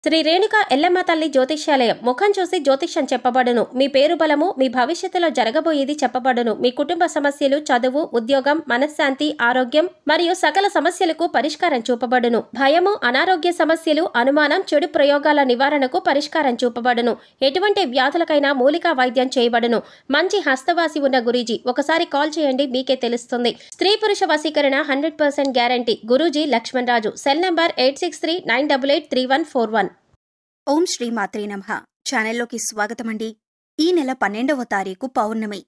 శ్రీ రేణుక ఎల్లమ్మ తల్లి జ్యోతిష్యాలయం. ముఖం చూసి జ్యోతిష్యం చెప్పబడును. మీ పేరు బలము, మీ భవిష్యత్తులో జరగబోయేది చెప్పబడును. మీ కుటుంబ సమస్యలు, చదువు, ఉద్యోగం, మనశ్శాంతి, ఆరోగ్యం మరియు సకల సమస్యలకు పరిష్కారం చూపబడును. భయము, అనారోగ్య సమస్యలు, అనుమానం, చెడు ప్రయోగాల నివారణకు పరిష్కారం చూపబడును. ఎటువంటి వ్యాధులకైనా మూలికా వైద్యం చేయబడును. మంచి హస్తవాసి ఉన్న గురూజీ. ఒకసారి కాల్ చేయండి, మీకే తెలుస్తుంది. స్త్రీ పురుష వశీకరణ 100% guarantee. Guruji Lakshman Raju. Cell number 8639883141. ఓం శ్రీ మాత్రే నమః. ఛానల్లోకి స్వాగతమండి. ఈ నెల 12వ తారీఖు పౌర్ణమి.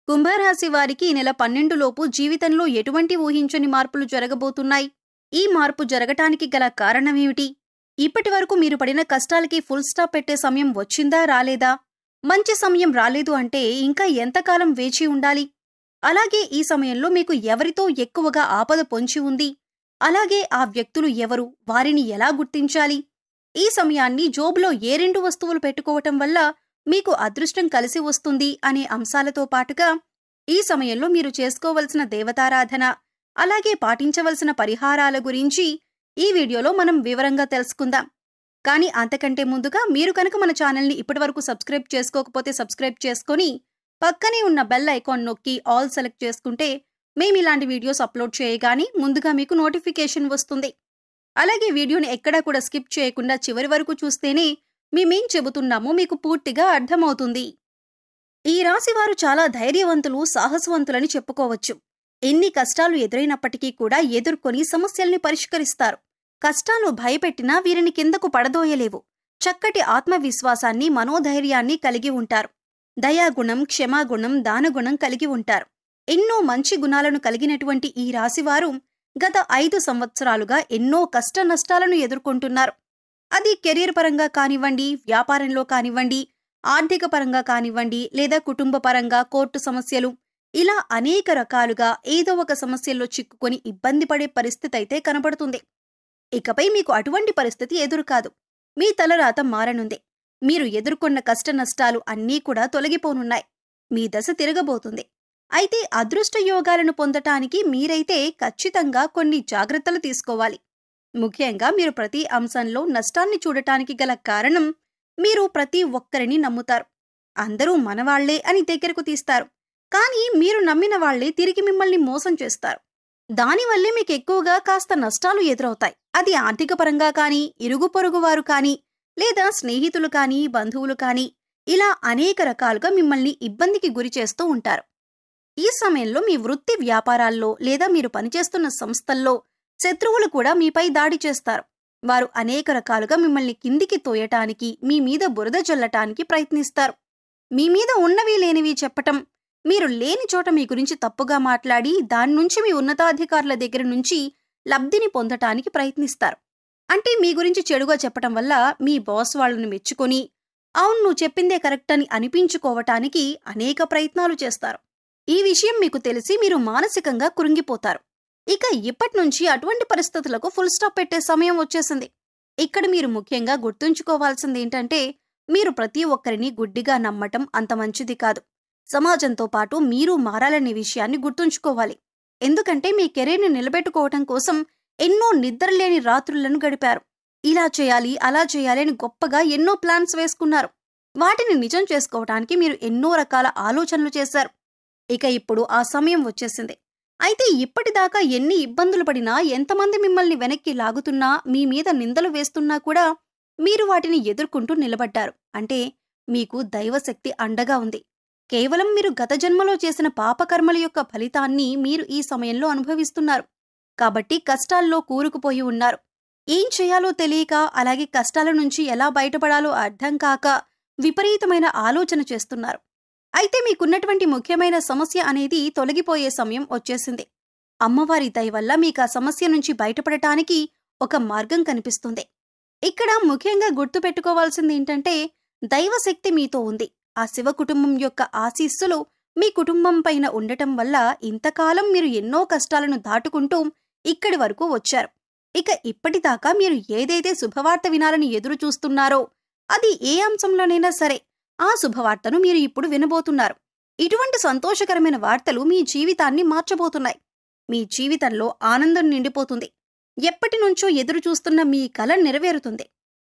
కుంభరాశి వారికి ఈ నెల 12 లోపు జీవితంలో ఎటువంటి ఊహించని మార్పులు జరగబోతున్నాయి? ఈ మార్పు జరగటానికి గల కారణమేమిటి? ఇప్పటి వరకు మీరు పడిన కష్టాలకి ఫుల్ స్టాప్ పెట్టే సమయం వచ్చిందా రాలేదా? మంచి సమయం రాలేదు అంటే ఇంకా ఎంతకాలం వేచి ఉండాలి? అలాగే ఈ సమయంలో మీకు ఎవరితో ఎక్కువగా ఆపద పొంచి ఉంది? అలాగే ఆ వ్యక్తులు ఎవరు? వారిని ఎలా గుర్తించాలి? ఈ సమయాన్ని జోబులో ఏ 2 వస్తువులు పెట్టుకోవటం వల్ల మీకు అదృష్టం కలిసి వస్తుంది అనే అంశాలతో పాటుగా ఈ సమయంలో మీరు చేసుకోవలసిన దేవతారాధన, అలాగే పాటించవలసిన పరిహారాల గురించి ఈ వీడియోలో మనం వివరంగా తెలుసుకుందాం. కానీ అంతకంటే ముందుగా మీరు కనుక మన ఛానల్ని ఇప్పటివరకు సబ్స్క్రైబ్ చేసుకోకపోతే సబ్స్క్రైబ్ చేసుకొని పక్కనే ఉన్న బెల్ ఐకాన్ నొక్కి ఆల్ సెలెక్ట్ చేసుకుంటే మేము ఇలాంటి వీడియోస్ అప్లోడ్ చేయగానే ముందుగా మీకు నోటిఫికేషన్ వస్తుంది. అలాగే వీడియోని ఎక్కడా కూడా స్కిప్ చేయకుండా చివరి వరకు చూస్తేనే మేమేం చెబుతున్నామో మీకు పూర్తిగా అర్థమవుతుంది. ఈ రాశివారు చాలా ధైర్యవంతులు, సాహసవంతులని చెప్పుకోవచ్చు. ఎన్ని కష్టాలు ఎదురైనప్పటికీ కూడా ఎదుర్కొని సమస్యల్ని పరిష్కరిస్తారు. కష్టాలు భయపెట్టినా వీరిని కిందకు పడదోయలేవు. చక్కటి ఆత్మవిశ్వాసాన్ని, మనోధైర్యాన్ని కలిగి ఉంటారు. దయాగుణం, క్షమాగుణం, దానగుణం కలిగి ఉంటారు. ఎన్నో మంచి గుణాలను కలిగినటువంటి ఈ రాశివారు గత 5 సంవత్సరాలుగా ఎన్నో కష్ట నష్టాలను ఎదుర్కొంటున్నారు. అది కెరీర్ పరంగా కానివ్వండి, వ్యాపారంలో కానివ్వండి, ఆర్థిక పరంగా కానివ్వండి, లేదా కుటుంబ పరంగా కోర్టు సమస్యలు, ఇలా అనేక రకాలుగా ఏదో ఒక సమస్యల్లో చిక్కుకొని ఇబ్బంది పడే పరిస్థితి అయితే కనబడుతుంది. ఇకపై మీకు అటువంటి పరిస్థితి ఎదురు కాదు. మీ తలరాత మారనుంది. మీరు ఎదుర్కొన్న కష్ట నష్టాలు అన్నీ కూడా తొలగిపోనున్నాయి. మీ దశ తిరగబోతుంది. అయితే అదృష్ట యోగాలను పొందటానికి మీరైతే ఖచ్చితంగా కొన్ని జాగ్రత్తలు తీసుకోవాలి. ముఖ్యంగా మీరు ప్రతి అంశంలో నష్టాన్ని చూడటానికి గల కారణం మీరు ప్రతి ఒక్కరిని నమ్ముతారు. అందరూ మనవాళ్లే అని దగ్గరకు తీస్తారు. కానీ మీరు నమ్మిన వాళ్లే తిరిగి మిమ్మల్ని మోసం చేస్తారు. దానివల్లే మీకు ఎక్కువగా కాస్త నష్టాలు ఎదురవుతాయి. అది ఆర్థిక పరంగా కానీ, ఇరుగు పొరుగు వారు కానీ, లేదా స్నేహితులు కానీ, బంధువులు కానీ, ఇలా అనేక రకాలుగా మిమ్మల్ని ఇబ్బందికి గురి చేస్తూ ఉంటారు. ఈ సమయంలో మీ వృత్తి వ్యాపారాల్లో లేదా మీరు పనిచేస్తున్న సంస్థల్లో శత్రువులు కూడా మీపై దాడి చేస్తారు. వారు అనేక రకాలుగా మిమ్మల్ని కిందికి తోయటానికి, మీ మీద బురద జల్లటానికి ప్రయత్నిస్తారు. మీ మీద ఉన్నవి లేనివి చెప్పటం, మీరు లేని చోట మీ గురించి తప్పుగా మాట్లాడి దాని నుంచి మీ ఉన్నతాధికారుల దగ్గర నుంచి లబ్ధిని పొందటానికి ప్రయత్నిస్తారు. అంటే మీ గురించి చెడుగా చెప్పటం వల్ల మీ బాస్ వాళ్లను మెచ్చుకొని అవును నువ్వు చెప్పిందే కరెక్ట్ అని అనిపించుకోవటానికి అనేక ప్రయత్నాలు చేస్తారు. ఈ విషయం మీకు తెలిసి మీరు మానసికంగా కృంగిపోతారు. ఇక ఇప్పటినుంచి అటువంటి పరిస్థితులకు ఫుల్ స్టాప్ పెట్టే సమయం వచ్చేసింది. ఇక్కడ మీరు ముఖ్యంగా గుర్తుంచుకోవాల్సింది ఏంటంటే మీరు ప్రతి ఒక్కరిని గుడ్డిగా నమ్మటం అంత మంచిది కాదు. సమాజంతో పాటు మీరు మారాలనే విషయాన్ని గుర్తుంచుకోవాలి. ఎందుకంటే మీ కెరీర్ని నిలబెట్టుకోవటం కోసం ఎన్నో నిద్రలేని రాత్రులను గడిపారు. ఇలా చేయాలి, అలా చేయాలి అని గొప్పగా ఎన్నో ప్లాన్స్ వేసుకున్నారు. వాటిని నిజం చేసుకోవటానికి మీరు ఎన్నో రకాల ఆలోచనలు చేశారు. ఇక ఇప్పుడు ఆ సమయం వచ్చేసింది. అయితే ఇప్పటిదాకా ఎన్ని ఇబ్బందులు పడినా, ఎంతమంది మిమ్మల్ని వెనక్కి లాగుతున్నా, మీ మీద నిందలు వేస్తున్నా కూడా మీరు వాటిని ఎదుర్కొంటూ నిలబడ్డారు. అంటే మీకు దైవశక్తి అండగా ఉంది. కేవలం మీరు గత జన్మలో చేసిన పాపకర్మల యొక్క ఫలితాన్ని మీరు ఈ సమయంలో అనుభవిస్తున్నారు. కాబట్టి కష్టాల్లో కూరుకుపోయి ఉన్నారు. ఏం చేయాలో తెలియక, అలాగే కష్టాల నుంచి ఎలా బయటపడాలో అర్థం కాక విపరీతమైన ఆలోచన చేస్తున్నారు. అయితే మీకున్నటువంటి ముఖ్యమైన సమస్య అనేది తొలగిపోయే సమయం వచ్చేసింది. అమ్మవారి దయ వల్ల మీకు ఆ సమస్య నుంచి బయటపడటానికి ఒక మార్గం కనిపిస్తుంది. ఇక్కడ ముఖ్యంగా గుర్తుపెట్టుకోవాల్సింది ఏంటంటే దైవశక్తి మీతో ఉంది. ఆ శివ కుటుంబం యొక్క ఆశీస్సులు మీ కుటుంబం పైన ఉండటం వల్ల ఇంతకాలం మీరు ఎన్నో కష్టాలను దాటుకుంటూ ఇక్కడి వరకు వచ్చారు. ఇక ఇప్పటిదాకా మీరు ఏదైతే శుభవార్త వినాలని ఎదురు చూస్తున్నారో అది ఏ అంశంలోనైనా సరే ఆ శుభవార్తను మీరు ఇప్పుడు వినబోతున్నారు. ఇటువంటి సంతోషకరమైన వార్తలు మీ జీవితాన్ని మార్చబోతున్నాయి. మీ జీవితంలో ఆనందం నిండిపోతుంది. ఎప్పటినుంచో ఎదురు చూస్తున్న మీ కల నెరవేరుతుంది.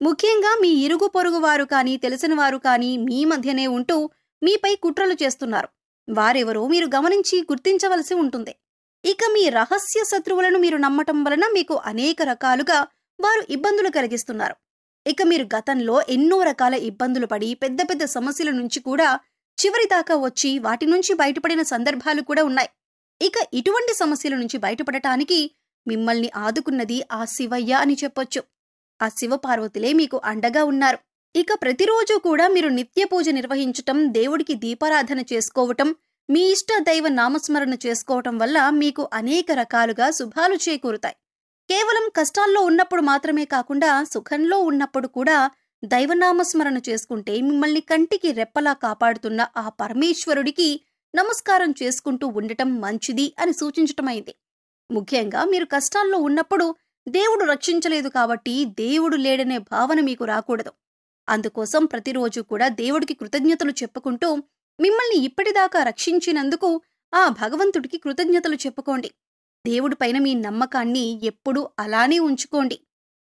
ముఖ్యంగా మీ ఇరుగు పొరుగు వారు కానీ తెలిసిన వారు కానీ మీ మధ్యనే ఉంటూ మీపై కుట్రలు చేస్తున్నారు. వారెవరో మీరు గమనించి గుర్తించవలసి ఉంటుంది. ఇక మీ రహస్య శత్రువులను మీరు నమ్మటం వలన మీకు అనేక రకాలుగా వారు ఇబ్బందులు కలిగిస్తున్నారు. ఇక మీరు గతంలో ఎన్నో రకాల ఇబ్బందులు పడి పెద్ద పెద్ద సమస్యల నుంచి కూడా చివరి దాకా వచ్చి వాటి నుంచి బయటపడిన సందర్భాలు కూడా ఉన్నాయి. ఇక ఇటువంటి సమస్యల నుంచి బయటపడటానికి మిమ్మల్ని ఆదుకున్నది ఆ శివయ్య అని చెప్పొచ్చు. ఆ శివపార్వతులే మీకు అండగా ఉన్నారు. ఇక ప్రతిరోజు కూడా మీరు నిత్య పూజ నిర్వహించటం, దేవుడికి దీపారాధన చేసుకోవటం, మీ ఇష్ట దైవ నామస్మరణ చేసుకోవటం వల్ల మీకు అనేక రకాలుగా శుభాలు చేకూరుతాయి. కేవలం కష్టాల్లో ఉన్నప్పుడు మాత్రమే కాకుండా సుఖంలో ఉన్నప్పుడు కూడా దైవనామస్మరణ చేసుకుంటే మిమ్మల్ని కంటికి రెప్పలా కాపాడుతున్న ఆ పరమేశ్వరుడికి నమస్కారం చేసుకుంటూ ఉండటం మంచిది అని సూచించటమైంది. ముఖ్యంగా మీరు కష్టాల్లో ఉన్నప్పుడు దేవుడు రక్షించలేదు కాబట్టి దేవుడు లేడనే భావన మీకు రాకూడదు. అందుకోసం ప్రతిరోజు కూడా దేవుడికి కృతజ్ఞతలు చెప్పుకుంటూ మిమ్మల్ని ఇప్పటిదాకా రక్షించినందుకు ఆ భగవంతుడికి కృతజ్ఞతలు చెప్పుకోండి. దేవుడిపైన మీ నమ్మకాన్ని ఎప్పుడూ అలానే ఉంచుకోండి.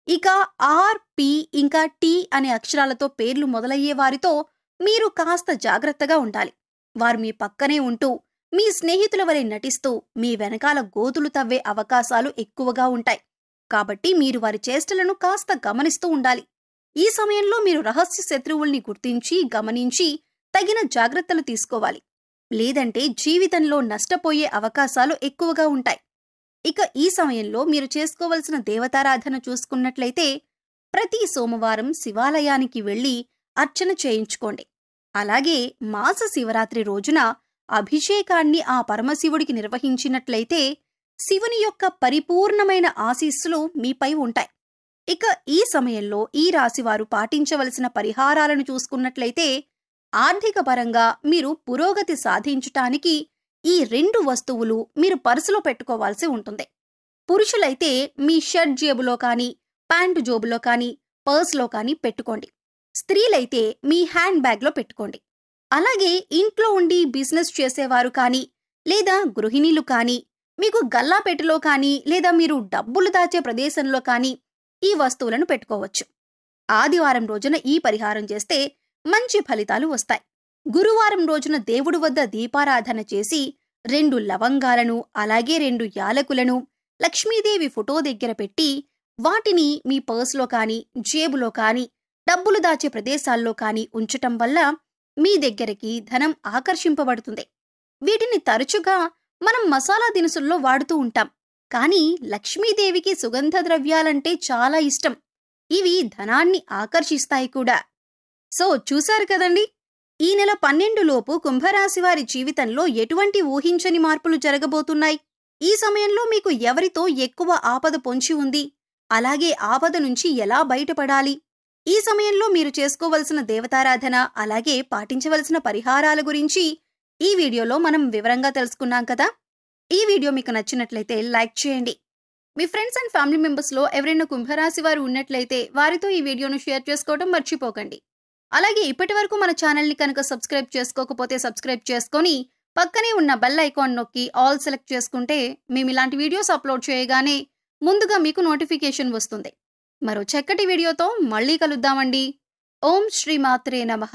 ఇక ఆర్, పి ఇంకా టి అనే అక్షరాలతో పేర్లు మొదలయ్యే వారితో మీరు కాస్త జాగ్రత్తగా ఉండాలి. వారు మీ పక్కనే ఉంటూ మీ స్నేహితుల వలె నటిస్తూ మీ వెనకాల గోతులు తవ్వే అవకాశాలు ఎక్కువగా ఉంటాయి. కాబట్టి మీరు వారి చేష్టలను కాస్త గమనిస్తూ ఉండాలి. ఈ సమయంలో మీరు రహస్య శత్రువుల్ని గుర్తించి గమనించి తగిన జాగ్రత్తలు తీసుకోవాలి. లేదంటే జీవితంలో నష్టపోయే అవకాశాలు ఎక్కువగా ఉంటాయి. ఇక ఈ సమయంలో మీరు చేసుకోవలసిన దేవతారాధన చూసుకున్నట్లయితే ప్రతి సోమవారం శివాలయానికి వెళ్లి అర్చన చేయించుకోండి. అలాగే మాస శివరాత్రి రోజున అభిషేకాన్ని ఆ పరమశివుడికి నిర్వహించినట్లయితే శివుని యొక్క పరిపూర్ణమైన ఆశీస్సులు మీపై ఉంటాయి. ఇక ఈ సమయంలో ఈ రాశివారు పాటించవలసిన పరిహారాలను చూసుకున్నట్లయితే ఆర్థిక పరంగా మీరు పురోగతి సాధించటానికి ఈ 2 వస్తువులు మీరు పర్సులో పెట్టుకోవాల్సి ఉంటుంది. పురుషులైతే మీ షర్ట్ జేబులో కానీ ప్యాంటు జోబులో కానీ పర్స్లో కానీ పెట్టుకోండి. స్త్రీలైతే మీ హ్యాండ్ బ్యాగ్లో పెట్టుకోండి. అలాగే ఇంట్లో ఉండి బిజినెస్ చేసేవారు కానీ లేదా గృహిణీలు కానీ మీకు గల్లాపెట్టెలో కానీ లేదా మీరు డబ్బులు దాచే ప్రదేశంలో కానీ ఈ వస్తువులను పెట్టుకోవచ్చు. ఆదివారం రోజున ఈ పరిహారం చేస్తే మంచి ఫలితాలు వస్తాయి. గురువారం రోజున దేవుడి వద్ద దీపారాధన చేసి 2 లవంగాలను అలాగే 2 యాలకులను లక్ష్మీదేవి ఫోటో దగ్గర పెట్టి వాటిని మీ పర్సులో కానీ జేబులో కానీ డబ్బులు దాచే ప్రదేశాల్లో కానీ ఉంచటం వల్ల మీ దగ్గరికి ధనం ఆకర్షింపబడుతుంది. వీటిని తరచుగా మనం మసాలా దినుసుల్లో వాడుతూ ఉంటాం. కానీ లక్ష్మీదేవికి సుగంధ ద్రవ్యాలంటే చాలా ఇష్టం. ఇవి ధనాన్ని ఆకర్షిస్తాయి కూడా. సో చూశారు కదండి, ఈ నెల 12 లోపు కుంభరాశి వారి జీవితంలో ఎటువంటి ఊహించని మార్పులు జరగబోతున్నాయి. ఈ సమయంలో మీకు ఎవరితో ఎక్కువ ఆపద పొంచి ఉంది, అలాగే ఆపద నుంచి ఎలా బయటపడాలి, ఈ సమయంలో మీరు చేసుకోవలసిన దేవతారాధన అలాగే పాటించవలసిన పరిహారాల గురించి ఈ వీడియోలో మనం వివరంగా తెలుసుకున్నాం కదా. ఈ వీడియో మీకు నచ్చినట్లయితే లైక్ చేయండి. మీ ఫ్రెండ్స్ అండ్ ఫ్యామిలీ మెంబర్స్లో ఎవరైనా కుంభరాశి వారు ఉన్నట్లయితే వారితో ఈ వీడియోను షేర్ చేసుకోవడం మర్చిపోకండి. అలాగే ఇప్పటి వరకు మన ఛానల్ని కనుక సబ్స్క్రైబ్ చేసుకోకపోతే సబ్స్క్రైబ్ చేసుకొని పక్కనే ఉన్న బెల్ ఐకాన్ నొక్కి ఆల్ సెలెక్ట్ చేసుకుంటే మేము ఇలాంటి వీడియోస్ అప్లోడ్ చేయగానే ముందుగా మీకు నోటిఫికేషన్ వస్తుంది. మరో చక్కటి వీడియోతో మళ్ళీ కలుద్దామండి. ఓం శ్రీ మాత్రే నమః.